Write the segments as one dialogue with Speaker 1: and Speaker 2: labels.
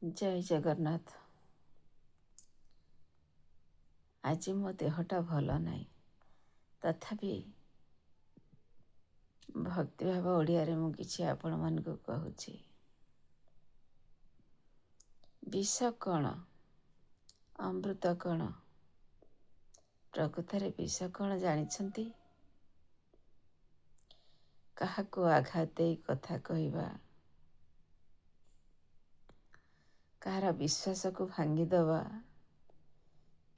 Speaker 1: ଜୟ ଜଗନ୍ନାଥ। ଆଜି ମୋ ଦେହଟା ଭଲ ନାହିଁ, ତଥାପି ଭକ୍ତିଭାବ ଓଡ଼ିଆରେ ମୁଁ କିଛି ଆପଣମାନଙ୍କୁ କହୁଛି। ବିଷ କ'ଣ, ଅମୃତ କ'ଣ? ପ୍ରକୃତରେ ବିଷ କ'ଣ ଜାଣିଛନ୍ତି? କାହାକୁ ଆଘାତ ଦେଇ କଥା କହିବା, କାହାର ବିଶ୍ୱାସକୁ ଭାଙ୍ଗିଦେବା,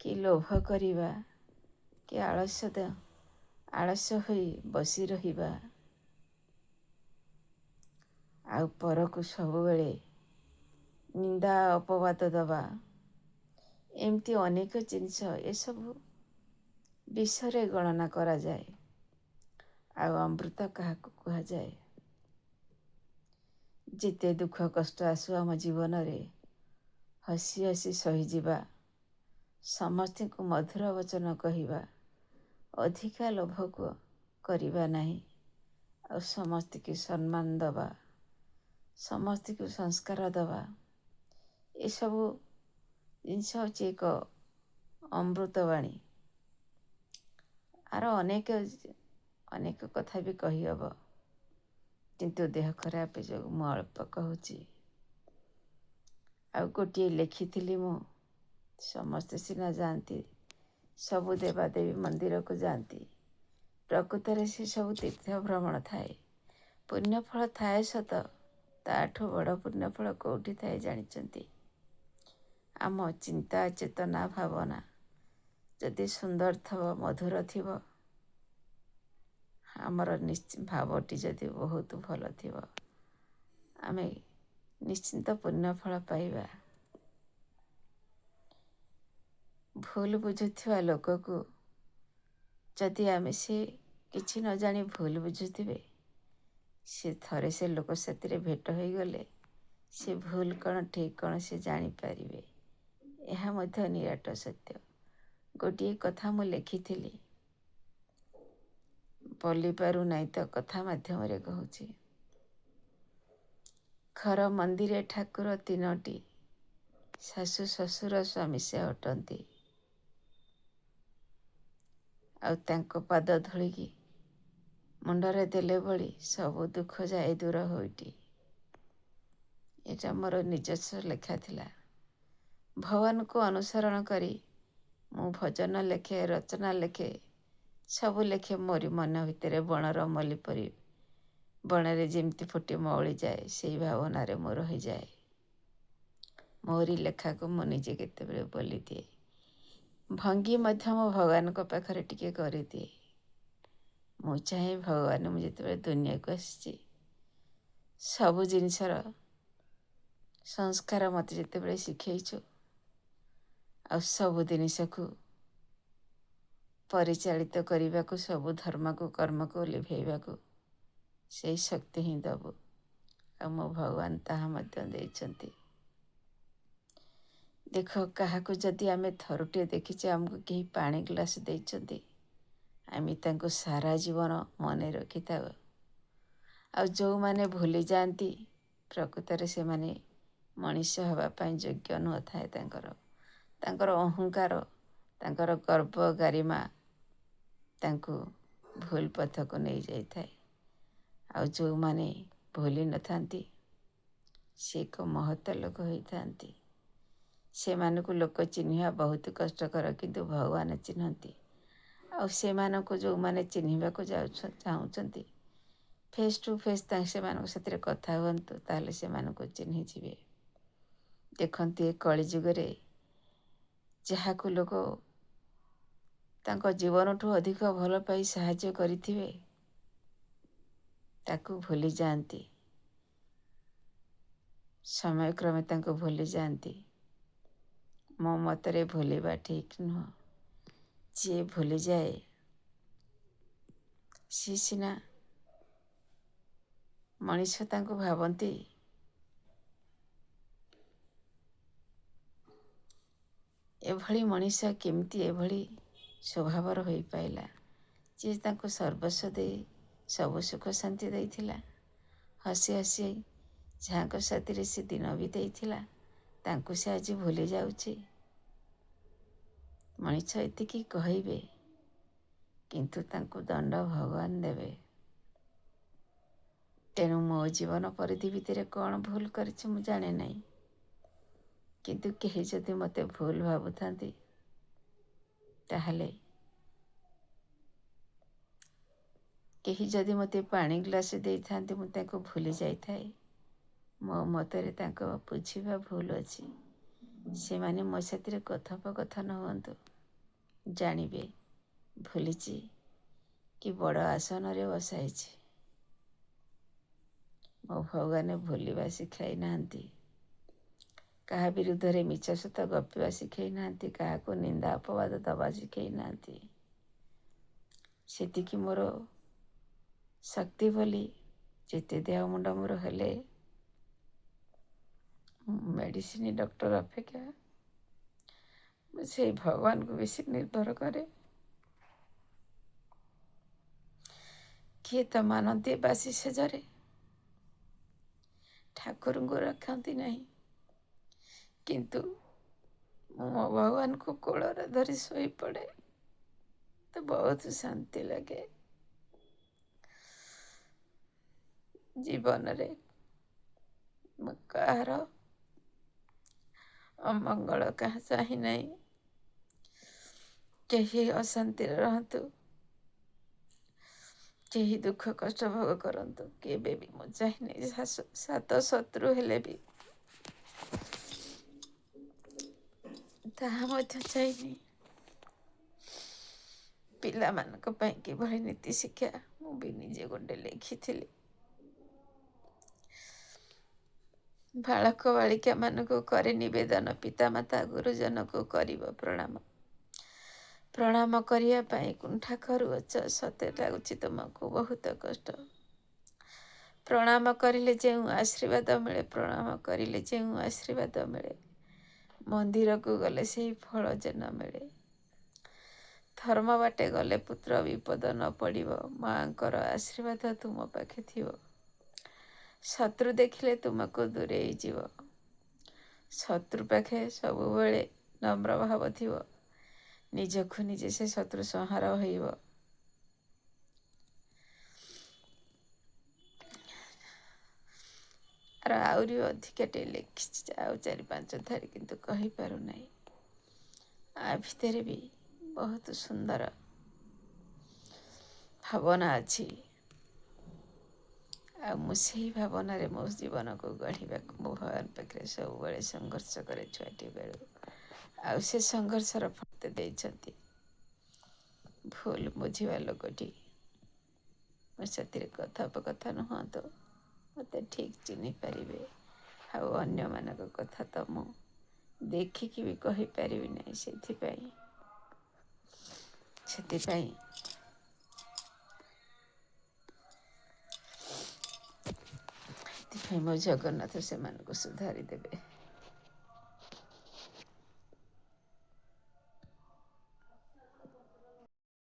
Speaker 1: କି ଲୋଭ କରିବା, କି ଆଳସ୍ୟ ହୋଇ ବସି ରହିବା, ଆଉ ପରକୁ ସବୁବେଳେ ନିନ୍ଦା ଅପବାଦ ଦେବା, ଏମିତି ଅନେକ ଜିନିଷ, ଏସବୁ ବିଷରେ ଗଣନା କରାଯାଏ। ଆଉ ଅମୃତ କାହାକୁ କୁହାଯାଏ? ଯେତେ ଦୁଃଖ କଷ୍ଟ ଆସୁ ଆମ ଜୀବନରେ ହସି ହସି ସହିଯିବା, ସମସ୍ତଙ୍କୁ ମଧୁର ବଚନ କହିବା, ଅଧିକା ଲୋଭକୁ କରିବା ନାହିଁ, ଆଉ ସମସ୍ତଙ୍କୁ ସମ୍ମାନ ଦେବା, ସମସ୍ତଙ୍କୁ ସଂସ୍କାର ଦେବା, ଏସବୁ ଜିନିଷ ହେଉଛି ଏକ ଅମୃତବାଣୀ। ଆର ଅନେକ କଥା ବି କହିହେବ, କିନ୍ତୁ ଦେହ ଖରାପ ଯୋଗୁଁ ମୁଁ ଅଳ୍ପ କହୁଛି। ଆଉ ଗୋଟିଏ ଲେଖିଥିଲି ମୁଁ, ସମସ୍ତେ ସିନା ଯାଆନ୍ତି, ସବୁ ଦେବାଦେବୀ ମନ୍ଦିରକୁ ଯାଆନ୍ତି, ପ୍ରକୃତରେ ସେସବୁ ତୀର୍ଥ ଭ୍ରମଣ ଥାଏ। ପୁଣ୍ୟଫଳ ଥାଏ ସତ, ତାଠୁ ବଡ଼ ପୁଣ୍ୟଫଳ କେଉଁଠି ଥାଏ ଜାଣିଛନ୍ତି? ଆମ ଚିନ୍ତା ଚେତନା ଭାବନା ଯଦି ସୁନ୍ଦର ଥିବ, ମଧୁର ଥିବ, ଆମର ଭାବଟି ଯଦି ବହୁତ ଭଲ ଥିବ, ଆମେ ନିଶ୍ଚିନ୍ତ ପୁଣ୍ୟଫଳ ପାଇବା। ଭୁଲ ବୁଝୁଥିବା ଲୋକକୁ ଯଦି ଆମେ ସେ କିଛି ନ ଜାଣି ଭୁଲ ବୁଝୁଥିବେ, ସେ ଲୋକ ସେଥିରେ ଭେଟ ହୋଇଗଲେ ସେ ଭୁଲ କ'ଣ ଠିକ୍ କ'ଣ ସେ ଜାଣିପାରିବେ। ଏହା ମଧ୍ୟ ନିରାଟ ସତ୍ୟ। ଗୋଟିଏ କଥା ମୁଁ ଲେଖିଥିଲି, ବୋଲି ପାରୁନାହିଁ ତ କଥା ମାଧ୍ୟମରେ କହୁଛି। ଘର ମନ୍ଦିରେ ଠାକୁର ତିନୋଟି, ଶାଶୁ ଶ୍ୱଶୁର ସ୍ୱାମୀ ସେ ଅଟନ୍ତି, ଆଉ ତାଙ୍କ ପାଦ ଧୂଳିକି ମୁଣ୍ଡରେ ଦେଲେ ଭଳି ସବୁ ଦୁଃଖ ଯାଏ ଦୂର ହୋଇଟି। ଏଟା ମୋର ନିଜସ୍ୱ ଲେଖା ଥିଲା। ଭଗବାନଙ୍କୁ ଅନୁସରଣ କରି ମୁଁ ଭଜନ ଲେଖେ, ରଚନା ଲେଖେ, ସବୁ ଲେଖେ। ମୋରି ମନ ଭିତରେ ବଣର ମଲ୍ଲି ପରି ବଣରେ ଯେମିତି ଫୁଟି ମଉଳିଯାଏ, ସେଇ ଭାବନାରେ ମୁଁ ରହିଯାଏ। ମୋରି ଲେଖାକୁ ମୁଁ ନିଜେ କେତେବେଳେ ବୋଲିଦିଏ, ଭଙ୍ଗୀ ମଧ୍ୟ ମୋ ଭଗବାନଙ୍କ ପାଖରେ ଟିକେ କରିଦିଏ। ମୁଁ ଚାହେଁ ଭଗବାନ, ମୁଁ ଯେତେବେଳେ ଦୁନିଆକୁ ଆସିଛି, ସବୁ ଜିନିଷର ସଂସ୍କାର ମୋତେ ଯେତେବେଳେ ଶିଖେଇଛୁ, ଆଉ ସବୁ ଜିନିଷକୁ ପରିଚାଳିତ କରିବାକୁ, ସବୁ ଧର୍ମକୁ କର୍ମକୁ ଲିଭେଇବାକୁ ସେଇ ଶକ୍ତି ହିଁ ଦେବୁ। ଆଉ ମୋ ଭଗବାନ ତାହା ମଧ୍ୟ ଦେଇଛନ୍ତି। ଦେଖ, କାହାକୁ ଯଦି ଆମେ ଥରୁଟିଏ ଦେଖିଛେ, ଆମକୁ କେହି ପାଣି ଗ୍ଲାସ୍ ଦେଇଛନ୍ତି, ଆମେ ତାଙ୍କୁ ସାରା ଜୀବନ ମନେ ରଖିଥାଉ। ଆଉ ଯେଉଁମାନେ ଭୁଲି ଯାଆନ୍ତି, ପ୍ରକୃତରେ ସେମାନେ ମଣିଷ ହେବା ପାଇଁ ଯୋଗ୍ୟ ନଥାଏ। ତାଙ୍କର ଅହଙ୍କାର, ତାଙ୍କର ଗର୍ବ ଗାରିମା ତାଙ୍କୁ ଭୁଲ ପଥକୁ ନେଇଯାଇଥାଏ। ଆଉ ଯେଉଁମାନେ ଭୁଲି ନଥାନ୍ତି, ସେ ଏକ ମହତ ଲୋକ ହୋଇଥାନ୍ତି। ସେମାନଙ୍କୁ ଲୋକ ଚିହ୍ନିବା ବହୁତ କଷ୍ଟକର, କିନ୍ତୁ ଭଗବାନ ଚିହ୍ନନ୍ତି। ଆଉ ସେମାନଙ୍କୁ ଯେଉଁମାନେ ଚିହ୍ନିବାକୁ ଚାହୁଁଛନ୍ତି, ଫେସ୍ ଟୁ ଫେସ୍ ସେମାନଙ୍କ ସାଥିରେ କଥା ହୁଅନ୍ତୁ, ତାହେଲେ ସେମାନଙ୍କୁ ଚିହ୍ନିଯିବେ। ଦେଖନ୍ତୁ, ଏ କଳିଯୁଗରେ ଯାହାକୁ ଲୋକ ତାଙ୍କ ଜୀବନଠୁ ଅଧିକ ଭଲ ପାଇ ସାହାଯ୍ୟ କରିଥିବେ, ତାକୁ ଭୁଲି ଯାଆନ୍ତି, ସମୟକ୍ରମେ ତାଙ୍କୁ ଭୁଲି ଯାଆନ୍ତି। ମୋ ମତରେ ଭୁଲିବା ଠିକ୍ ନୁହଁ। ଯିଏ ଭୁଲିଯାଏ, ସିଏ ସିନା ମଣିଷ ତାଙ୍କୁ ଭାବନ୍ତି ଏଭଳି ମଣିଷ କେମିତି ଏଭଳି ସ୍ୱଭାବର ହୋଇପାରିଲା, ଯିଏ ତାଙ୍କୁ ସର୍ବସ୍ୱ ଦେଇ ସବୁ ସୁଖ ଶାନ୍ତି ଦେଇଥିଲା, ହସି ହସି ଯାହାଙ୍କ ସାଥିରେ ସେ ଦିନ ବିତେଇଥିଲା, ତାଙ୍କୁ ସେ ଆଜି ଭୁଲି ଯାଉଛି। ମଣିଷ ଏତିକି କହିବେ, କିନ୍ତୁ ତାଙ୍କୁ ଦଣ୍ଡ ଭଗବାନ ଦେବେ। ତେଣୁ ମୋ ଜୀବନ ପରିଧି ଭିତରେ କ'ଣ ଭୁଲ କରିଛି ମୁଁ ଜାଣେ ନାହିଁ, କିନ୍ତୁ କେହି ଯଦି ମୋତେ ଭୁଲ ଭାବୁଥାନ୍ତି ତାହେଲେ କେହି ଯଦି ମୋତେ ପାଣି ଗ୍ଲାସ ଦେଇଥାନ୍ତି ମୁଁ ତାଙ୍କୁ ଭୁଲି ଯାଇଥାଏ। ମୋ ମତରେ ତାଙ୍କ ବୁଝିବା ଭୁଲ ଅଛି। ସେମାନେ ମୋ ସାଥିରେ କଥୋପକଥନ ହୁଅନ୍ତୁ, ଜାଣିବେ ଭୁଲିଛି କି ବଡ଼ ଆସନରେ ବସାଇଛି। ମୋ ଭଗବାନ ଭୁଲିବା ଶିଖାଇ ନାହାନ୍ତି, କାହା ବିରୁଦ୍ଧରେ ମିଛ ସତ ଗପିବା ଶିଖାଇ ନାହାନ୍ତି, କାହାକୁ ନିନ୍ଦା ଅପବାଦ ଦେବା ଶିଖାଇ ନାହାନ୍ତି। ସେତିକି ମୋର ଶକ୍ତି ବୋଲି ଯେତେ ଦେହ ମୁଣ୍ଡ ମୋର ହେଲେ ମେଡ଼ିସିନ ଡକ୍ଟର ଅପେକ୍ଷା ମୁଁ ସେଇ ଭଗବାନଙ୍କୁ ବେଶୀ ନିର୍ଭର କରେ। କିଏ ତ ମାନନ୍ତି ବାସି ସେଜରେ, ଠାକୁରଙ୍କୁ ରଖନ୍ତି ନାହିଁ, କିନ୍ତୁ ମୁଁ ମୋ ଭଗବାନଙ୍କୁ କୋଳରେ ଧରି ଶୋଇପଡ଼େ ତ ବହୁତ ଶାନ୍ତି ଲାଗେ। ଜୀବନରେ ମୁଁ କାହାର ଅମଙ୍ଗଳ କାହା ଚାହିଁ ନାହିଁ, କେହି ଅଶାନ୍ତିରେ ରହନ୍ତୁ, କେହି ଦୁଃଖ କଷ୍ଟ ଭୋଗ କରନ୍ତୁ, କେବେ ବି ମୁଁ ଚାହିଁନି। ସାତ ଶତ୍ରୁ ହେଲେ ବି ତାହା ମଧ୍ୟ ଚାହିଁନି। ପିଲାମାନଙ୍କ ପାଇଁ କିଭଳି ନୀତି ଶିକ୍ଷା ମୁଁ ବି ନିଜେ ଗୋଟେ ଲେଖିଥିଲି। ବାଳକ ବାଳିକାମାନଙ୍କୁ କରି ନିବେଦନ, ପିତାମାତା ଗୁରୁଜନକୁ କରିବ ପ୍ରଣାମ। ପ୍ରଣାମ କରିବା ପାଇଁ କୁଣ୍ଠା କରୁଅଛ, ସତେ ଲାଗୁଛି ତୁମକୁ ବହୁତ କଷ୍ଟ। ପ୍ରଣାମ କରିଲେ ଯେଉଁ ଆଶୀର୍ବାଦ ମିଳେ, ପ୍ରଣାମ କରିଲେ ଯେଉଁ ଆଶୀର୍ବାଦ ମିଳେ, ମନ୍ଦିରକୁ ଗଲେ ସେହି ଫଳ ଯେନ ମିଳେ। ଧର୍ମ ବାଟେ ଗଲେ ପୁତ୍ର ବିପଦ ନ ପଡ଼ିବ, ମାଆଙ୍କର ଆଶୀର୍ବାଦ ତୁମ ପାଖେ ଥିବ। ଶତ୍ରୁ ଦେଖିଲେ ତୁମକୁ ଦୂରେଇ ଯିବ, ଶତ୍ରୁ ପାଖେ ସବୁବେଳେ ନମ୍ର ଭାବ ଥିବ, ନିଜକୁ ନିଜେ ସେ ଶତ୍ରୁ ସଂହାର ହୋଇବ। ଆହୁରି ଅଧିକାଟେ ଲେଖିଛି, ଆଉ 4-5 ଧାରି, କିନ୍ତୁ କହିପାରୁନାହିଁ। ଆ ଭିତରେ ବି ବହୁତ ସୁନ୍ଦର ଭାବନା ଅଛି, ଆଉ ମୁଁ ସେଇ ଭାବନାରେ ମୋ ଜୀବନକୁ ଗଢ଼ିବାକୁ ମୁଁ ଭଗବାନ ପାଖରେ ସବୁବେଳେ ସଂଘର୍ଷ କରେ ଛୁଆଟି ବେଳୁ। ଆଉ ସେ ସଂଘର୍ଷର ଫଳ ଦେଇଛନ୍ତି ଭୁଲ ବୁଝିବା ଲୋକଟି। ମୋ ସାଥିରେ କଥୋପକଥନ ହୁଅନ୍ତୁ, ମୋତେ ଠିକ୍ ଚିହ୍ନି ପାରିବେ। ଆଉ ଅନ୍ୟମାନଙ୍କ କଥା ତ ମୁଁ ଦେଖିକି ବି କହିପାରିବି ନାହିଁ। ସେଥିପାଇଁ ମୋ ଜଗନ୍ନାଥ ସେମାନଙ୍କୁ ସୁଧାରି ଦେବେ।